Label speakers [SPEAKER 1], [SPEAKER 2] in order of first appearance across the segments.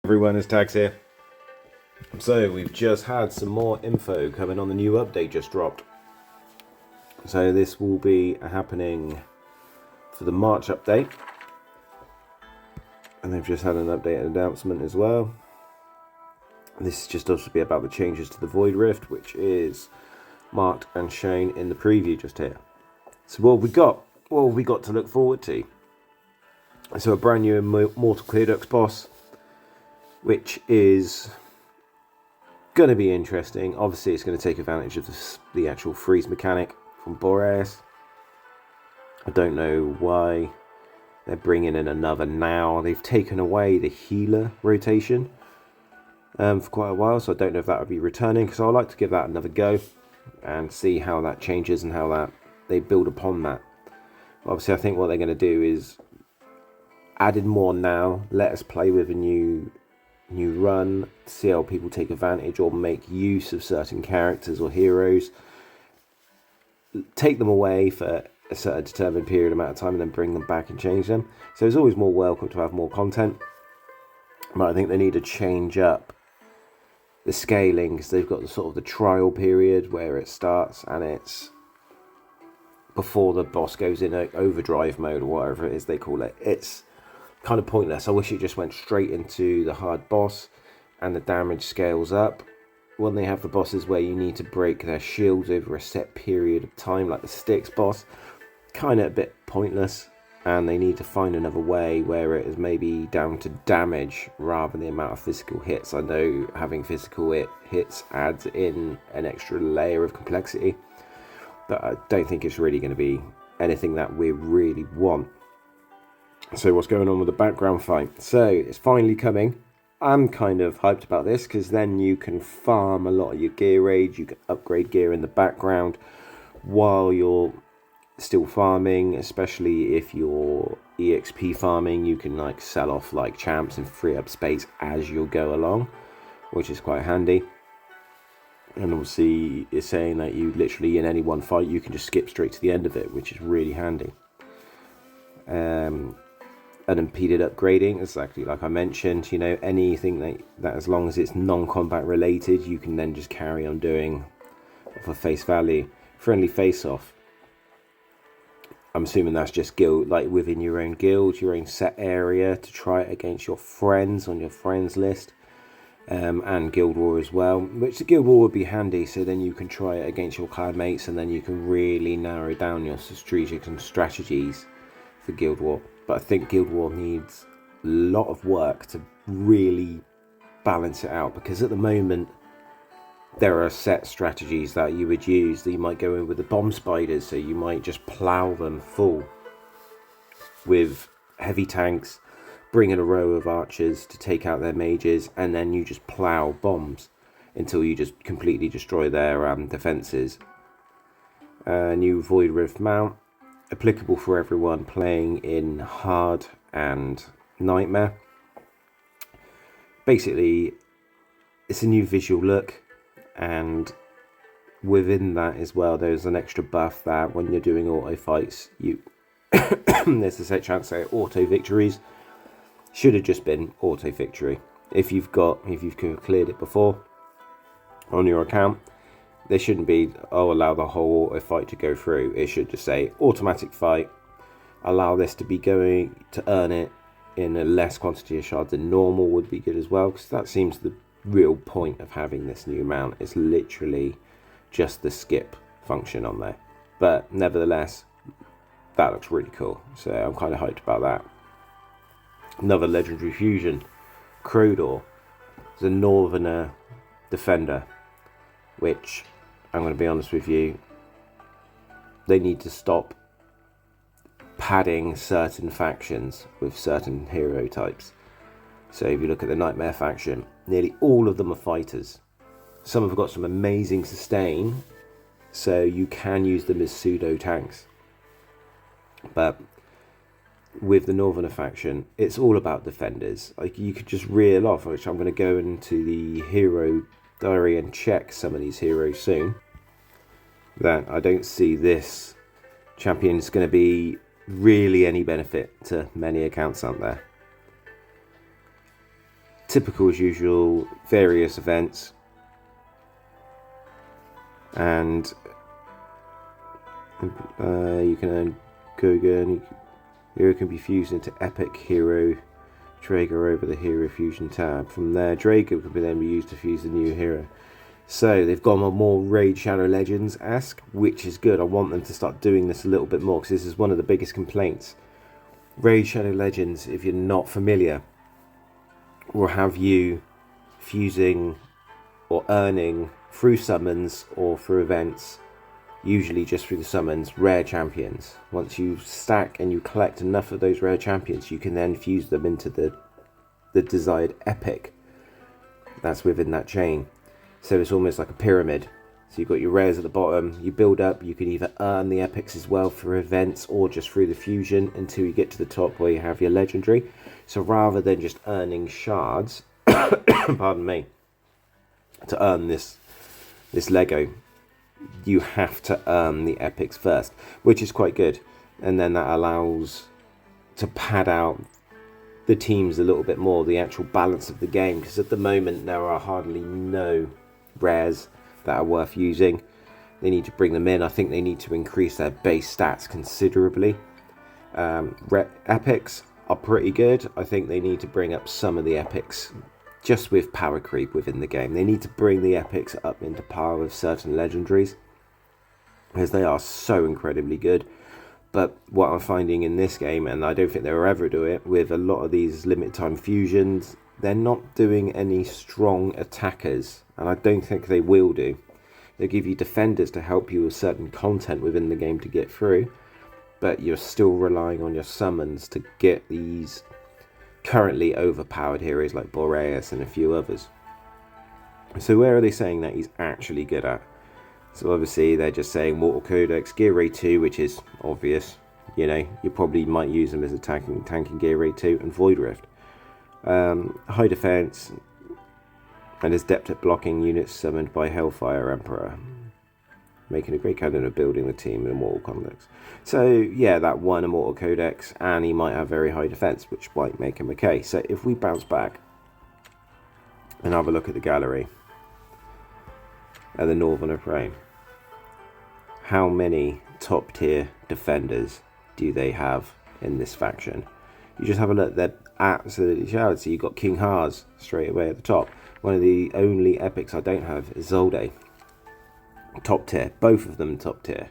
[SPEAKER 1] Everyone, it's Tags here. So we've just had some more info coming on the new update just dropped. So this will be happening for the March update. And they've just had an update announcement as well. This is just to be about the changes to the Void Rift, which is marked and shown in the preview just here. So what have we got? What have we got to look forward to? So a brand new Mortal Cleodux boss, which is going to be interesting. Obviously, it's going to take advantage of the actual freeze mechanic from Boreas. I don't know why they're bringing in another now. They've taken away the healer rotation for quite a while, so I don't know if that would be returning, because I'd like to give that another go and see how that changes and how that they build upon that. Obviously, I think what they're going to do is added more now, let us play with a new run, see how people take advantage or make use of certain characters or heroes, take them away for a certain determined period amount of time and then bring them back and change them. So it's always more welcome to have more content, but I think they need to change up the scaling, because they've got the sort of the trial period where it starts and it's before the boss goes in overdrive mode or whatever it is they call it. It's kind of pointless. I wish it just went straight into the hard boss and the damage scales up. When they have the bosses where you need to break their shields over a set period of time, like the Styx boss, kind of a bit pointless, and they need to find another way where it is maybe down to damage rather than the amount of physical hits. I know having physical hits adds in an extra layer of complexity, but I don't think it's really going to be anything that we really want. So what's going on with the background fight? So it's finally coming. I'm kind of hyped about this, because then you can farm a lot of your gear age. You can upgrade gear in the background while you're still farming, especially if you're EXP farming. You can like sell off like champs and free up space as you go along, which is quite handy. And obviously it's saying that you literally in any one fight you can just skip straight to the end of it, which is really handy. Unimpeded upgrading, exactly like I mentioned, you know, anything that as long as it's non-combat related, you can then just carry on doing for face value. Friendly face-off, I'm assuming that's just guild, like within your own guild, your own set area, to try it against your friends on your friends list, and Guild War as well, which the Guild War would be handy, so then you can try it against your clan mates and then you can really narrow down your strategies for Guild War. But I think Guild War needs a lot of work to really balance it out, because at the moment there are set strategies that you would use. That you might go in with the bomb spiders, so you might just plow them full with heavy tanks, bring in a row of archers to take out their mages, and then you just plow bombs until you just completely destroy their defenses. New Void Rift mount, applicable for everyone playing in hard and nightmare. Basically, it's a new visual look, and within that as well, there's an extra buff that when you're doing auto fights, you there's a set chance to auto victories. Should have just been auto victory. If you've cleared it before on your account, there shouldn't be, allow the whole auto fight to go through. It should just say automatic fight, allow this to be going to earn it in a less quantity of shards than normal would be good as well, because that seems the real point of having this new mount. It's literally just the skip function on there, but nevertheless that looks really cool, so I'm kind of hyped about that. Another legendary fusion, Crodor, the Northerner defender, which I'm going to be honest with you, they need to stop padding certain factions with certain hero types. So if you look at the Nightmare faction, nearly all of them are fighters. Some have got some amazing sustain, so you can use them as pseudo tanks. But with the Northerner faction, it's all about defenders. Like, you could just reel off, which I'm going to go into the hero diary and check some of these heroes soon, that I don't see this champion is going to be really any benefit to many accounts out there. typical as usual, various events, and you can earn Gogan. Hero can be fused into Epic Hero Drago over the Hero Fusion tab. From there, Drago can then be used to fuse the new hero. So they've gone on more Raid Shadow Legends-esque, which is good. I want them to start doing this a little bit more, because this is one of the biggest complaints. Raid Shadow Legends, if you're not familiar, will have you fusing or earning through summons or through events, usually just through the summons, rare champions. Once you stack and you collect enough of those rare champions, you can then fuse them into the desired epic that's within that chain. So it's almost like a pyramid. So you've got your rares at the bottom, you build up, you can either earn the epics as well through events or just through the fusion until you get to the top where you have your legendary. So rather than just earning shards, pardon me, to earn this Lego, you have to earn the epics first, which is quite good. And then that allows to pad out the teams a little bit more, the actual balance of the game, because at the moment there are hardly no rares that are worth using. They need to bring them in. I think they need to increase their base stats considerably. Epics are pretty good. I think they need to bring up some of the epics just with power creep within the game. They need to bring the epics up into par with certain legendaries, because they are so incredibly good. But what I'm finding in this game, and I don't think they'll ever do it, with a lot of these limited time fusions, they're not doing any strong attackers, and I don't think they will do. They'll give you defenders to help you with certain content within the game to get through, but you're still relying on your summons to get these currently overpowered heroes like Boreas and a few others. So where are they saying that he's actually good at? So obviously they're just saying Mortal Codex, Gear Raid 2, which is obvious. You know, you probably might use them as a tanking Gear Raid 2, and Void Rift. High defense, and is adept at blocking units summoned by Hellfire Emperor, making a great candidate of building the team in Immortal Codex. So yeah, that one Immortal Codex, and he might have very high defense, which might make him okay. So if we bounce back and have a look at the gallery at the Northern Refrain, how many top tier defenders do they have in this faction? You just have a look, they're absolutely showered. So you've got King Haas straight away at the top. One of the only epics I don't have is Zolde. Top tier, both of them top tier.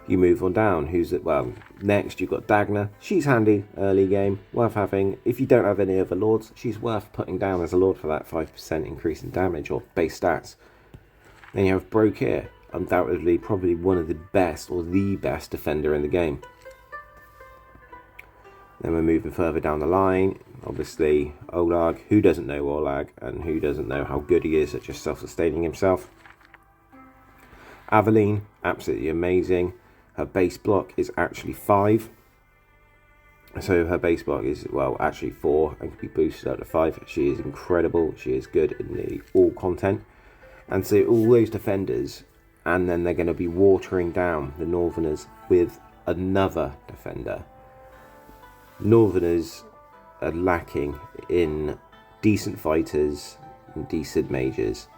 [SPEAKER 1] You move on down, who's at, well, next you've got Dagna. She's handy early game, worth having. If you don't have any other lords, she's worth putting down as a lord for that 5% increase in damage or base stats. Then you have Brokir, undoubtedly probably one of the best or the best defender in the game. Then we're moving further down the line. Obviously Olag, who doesn't know Olag and who doesn't know how good he is at just self-sustaining himself. Aveline, absolutely amazing. Her base block is actually 5. So her base block is, well, actually 4 and can be boosted up to 5. She is incredible. She is good in nearly all content. And so all those defenders, and then they're going to be watering down the Northerners with another defender. Northerners are lacking in decent fighters and decent mages.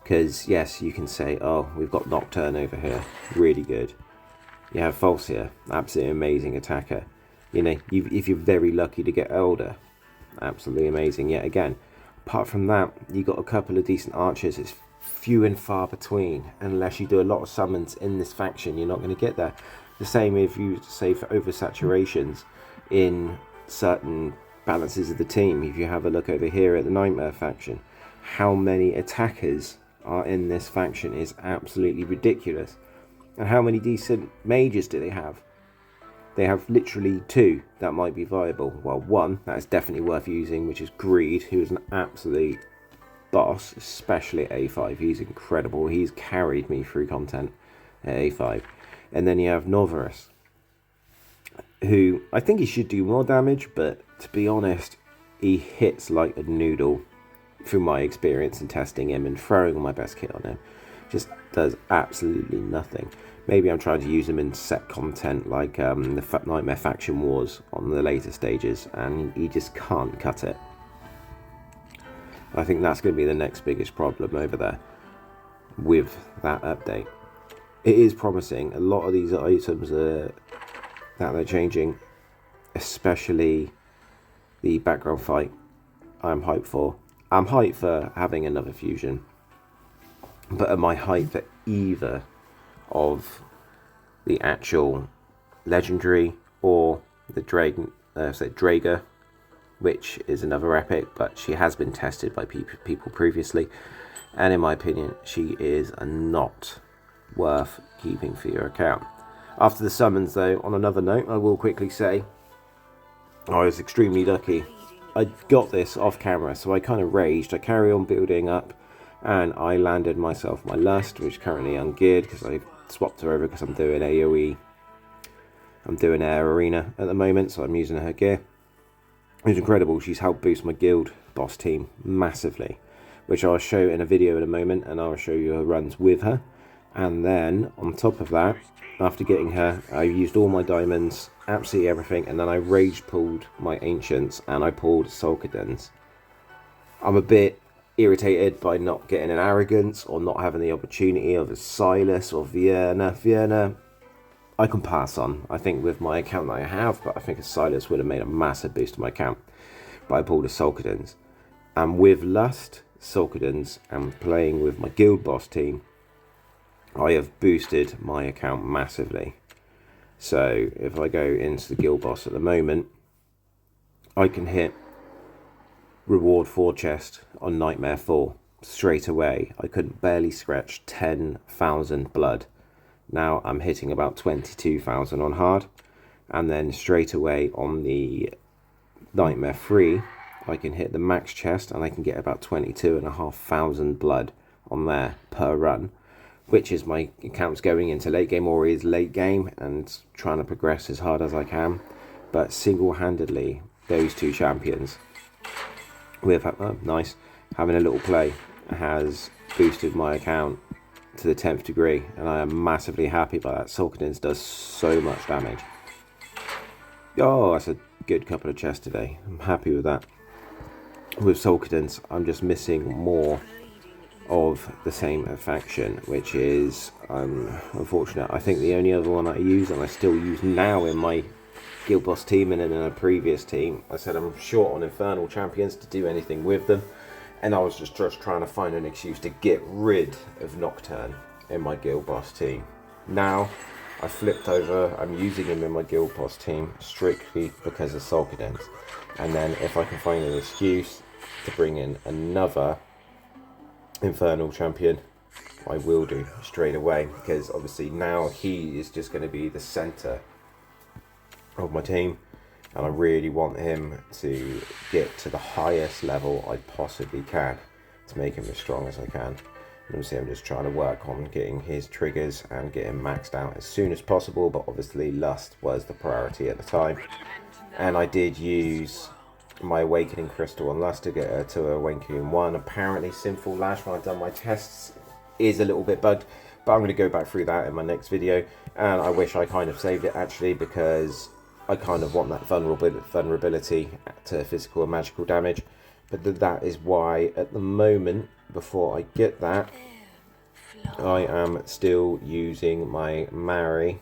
[SPEAKER 1] Because, yes, you can say, oh, we've got Nocturne over here, really good. You have Falsia, absolutely amazing attacker. You know, if you're very lucky to get Elder, absolutely amazing yet again. Apart from that, you got a couple of decent archers. It's few and far between. Unless you do a lot of summons in this faction, you're not going to get there. The same if you say for oversaturations in certain balances of the team. If you have a look over here at the Nightmare faction, how many attackers are in this faction is absolutely ridiculous. And how many decent mages do they have? They have literally 2 that might be viable. Well, one that is definitely worth using, which is Greed, who is an absolute boss, especially at A5. He's incredible. He's carried me through content at A5. And then you have Novarus, who I think he should do more damage, but to be honest, he hits like a noodle through my experience in testing him and throwing my best kit on him. Just does absolutely nothing. Maybe I'm trying to use him in set content like the Nightmare Faction Wars on the later stages, and he just can't cut it. I think that's going to be the next biggest problem over there with that update. It is promising. A lot of these items that they're changing, especially the background fight, I'm hyped for. I'm hyped for having another fusion. But am I hyped for either of the actual legendary or the Draga, which is another epic, but she has been tested by people previously, and in my opinion she is not worth keeping for your account. After the summons though, on another note, I will quickly say I was extremely lucky. I got this off camera, so I kind of raged. I carry on building up and I landed myself my Lust, which is currently ungeared because I swapped her over because I'm doing AoE. I'm doing Air Arena at the moment, so I'm using her gear. It's incredible. She's helped boost my guild boss team massively, which I'll show in a video in a moment, and I'll show you her runs with her. And then on top of that, after getting her, I used all my diamonds, absolutely everything, and then I rage pulled my ancients and I pulled Solkadens. I'm a bit irritated by not getting an Arrogance or not having the opportunity of a Silas or Vienna. Vienna I can pass on, I think, with my account that I have, but I think a Silas would have made a massive boost to my account. But I pulled a Solkadens. And with Lust, Solkadens, and playing with my guild boss team, I have boosted my account massively. So if I go into the guild boss at the moment, I can hit reward 4 chest on Nightmare 4 straight away. I couldn't barely scratch 10,000 blood. Now I'm hitting about 22,000 on hard, and then straight away on the Nightmare 3 I can hit the max chest and I can get about 22,500 blood on there per run, which is my account's going into late game, or is late game, and trying to progress as hard as I can. But single-handedly, those two champions with nice having a little play has boosted my account to the 10th degree, and I am massively happy by that. Solkadens does so much damage. Oh, that's a good couple of chests today. I'm happy with that. With Solkadens, I'm just missing more of the same faction, which is unfortunate. I think the only other one I use, and I still use now in my guild boss team and in a previous team, I said I'm short on infernal champions to do anything with them, and I was just trying to find an excuse to get rid of Nocturne in my guild boss team. Now I flipped over, I'm using him in my guild boss team strictly because of Solkadens, and then if I can find an excuse to bring in another infernal champion, I will do straight away, because obviously now he is just going to be the center of my team, and I really want him to get to the highest level I possibly can to make him as strong as I can. And obviously I'm just trying to work on getting his triggers and get him maxed out as soon as possible, but obviously Lust was the priority at the time, and I did use my Awakening Crystal on Lust to get her to Awakening 1. Apparently Sinful Lash, when I've done my tests, is a little bit bugged, but I'm going to go back through that in my next video, and I wish I kind of saved it actually, because I kind of want that vulnerability to physical and magical damage. But that is why at the moment, before I get that, I am still using my Mary,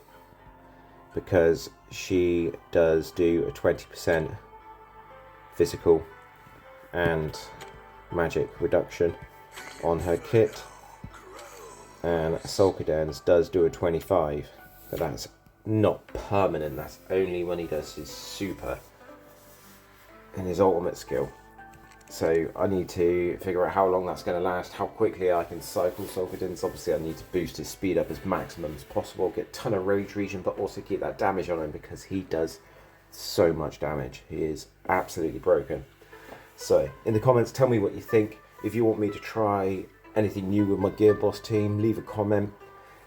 [SPEAKER 1] because she does do a 20% physical and magic reduction on her kit, and Solkadens does do a 25, but that's not permanent. That's only when he does his super and his ultimate skill. So I need to figure out how long that's going to last, how quickly I can cycle Solkadens. Obviously I need to boost his speed up as maximum as possible, get a ton of rage regen, but also keep that damage on him, because he does so much damage. He is absolutely broken. So in the comments, tell me what you think. If you want me to try anything new with my Gear Boss team, leave a comment.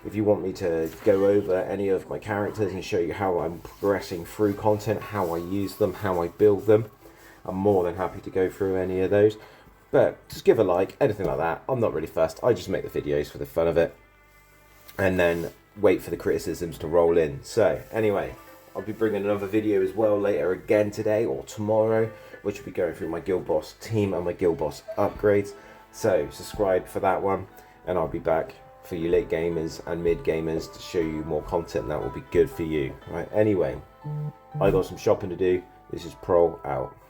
[SPEAKER 1] If you want me to go over any of my characters and show you how I'm progressing through content, how I use them, how I build them, I'm more than happy to go through any of those. But just give a like, anything like that. I'm not really fussed. I just make the videos for the fun of it, and then wait for the criticisms to roll in. So anyway, I'll be bringing another video as well later again today or tomorrow, which will be going through my Guild Boss team and my Guild Boss upgrades. So subscribe for that one, and I'll be back for you late gamers and mid gamers to show you more content that will be good for you. Right. Anyway, I got some shopping to do. This is Prol out.